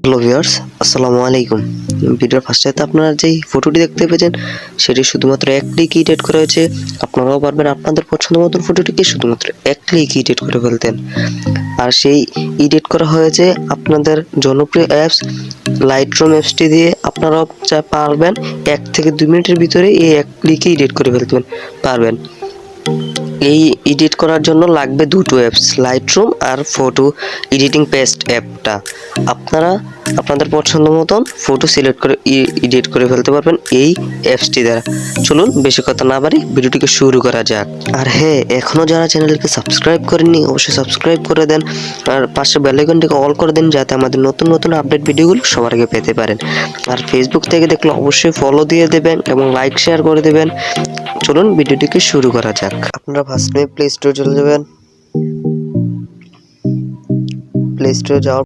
Hello viewers, আসসালামু আলাইকুম। ভিডিওর ফার্স্টে আপনারা যেই ফটোটি দেখতে পেয়েছেন সেটি শুধুমাত্র এক ক্লিকে এডিট করা হয়েছে। আপনারাও পারবেন আপনাদের পছন্দ মতন ফটোটিকে শুধুমাত্র এক ক্লিকে এডিট করে ফেলতেন। আর সেই এডিট করা হয়েছে আপনাদের জনপ্রিয় অ্যাপস লাইটরুম অ্যাপসটি দিয়ে। আপনারাও পারবেন 1 থেকে 2 মিনিটের ভিতরে এই এক ক্লিকে এডিট করে ফেলতে পারবেন। এই এডিট করার জন্য লাগবে দুটো অ্যাপস, লাইটরুম আর ফটো এডিটিং পেস্ট অ্যাপটা। আপনারা আপনাদের পছন্দ মতন ফটো সিলেক্ট করে এডিট করে ফেলতে পারবেন এই অ্যাপসটি দ্বারা। চলুন বেশি কথা না বাড়ি ভিডিওটিকে শুরু করা যাক। আর হ্যাঁ, এখনও যারা চ্যানেলকে সাবস্ক্রাইব করেননি অবশ্যই সাবস্ক্রাইব করে দেন আর পাশে বেল আইকনটিকে অল করে দেন যাতে আমাদের নতুন নতুন আপডেট ভিডিওগুলো সবার আগে পেতে পারেন। আর ফেসবুক থেকে দেখলে অবশ্যই ফলো দিয়ে দেবেন এবং লাইক শেয়ার করে দেবেন। চলুন ভিডিওটিকে শুরু করা যাক। আপনারা ফার্স্টে প্লে স্টোরে চলে যাবেন। প্লে স্টোরে যাওয়ার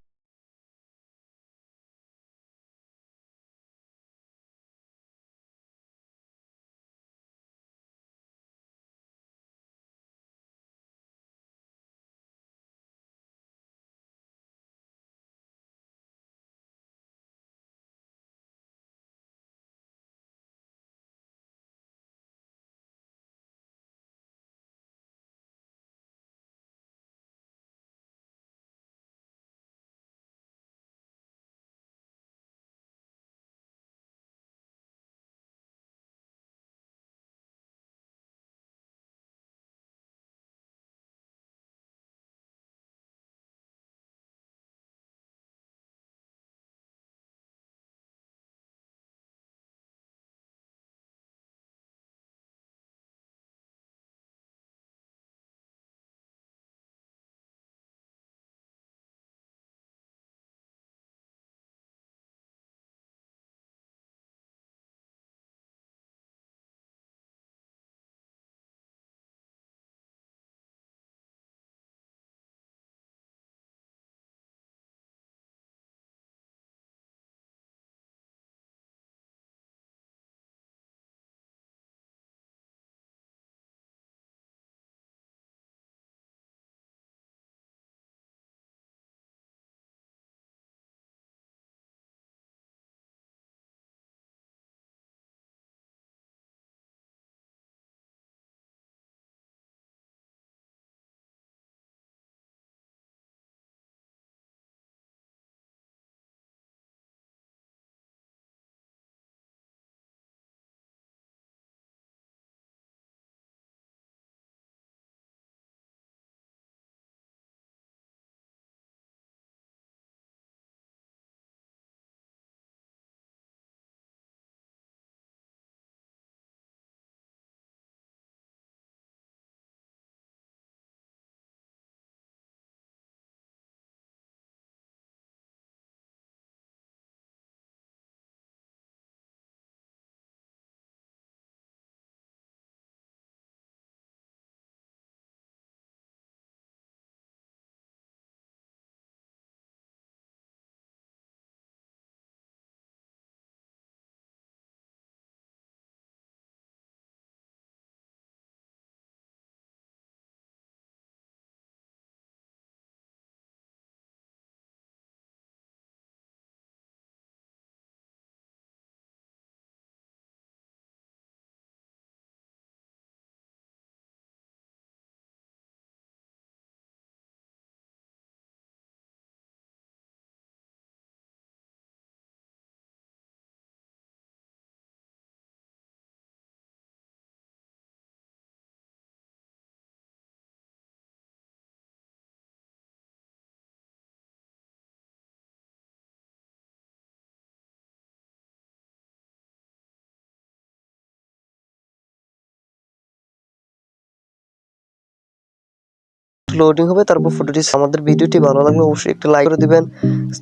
লোডিং হবে, তারপর ফটোটি। আমাদের ভিডিওটি ভালো লাগলে অবশ্যই একটা লাইক করে দিবেন,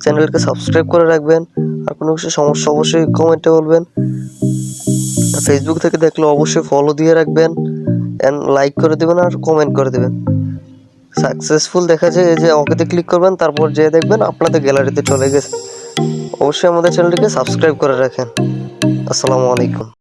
চ্যানেলকে সাবস্ক্রাইব করে রাখবেন। আর কোনো কিছু সমস্যা অবশ্যই কমেন্টে বলবেন। ফেসবুক থেকে দেখলে অবশ্যই ফলো দিয়ে রাখবেন এন্ড লাইক করে দিবেন আর কমেন্ট করে দিবেন। সাকসেসফুল দেখা যায় এই যে ওকেতে ক্লিক করবেন, তারপর যে দেখবেন আপনাদের গ্যালারিতে চলে গেছে। অবশ্যই আমাদের চ্যানেলটিকে সাবস্ক্রাইব করে রাখেন। আসসালামু আলাইকুম।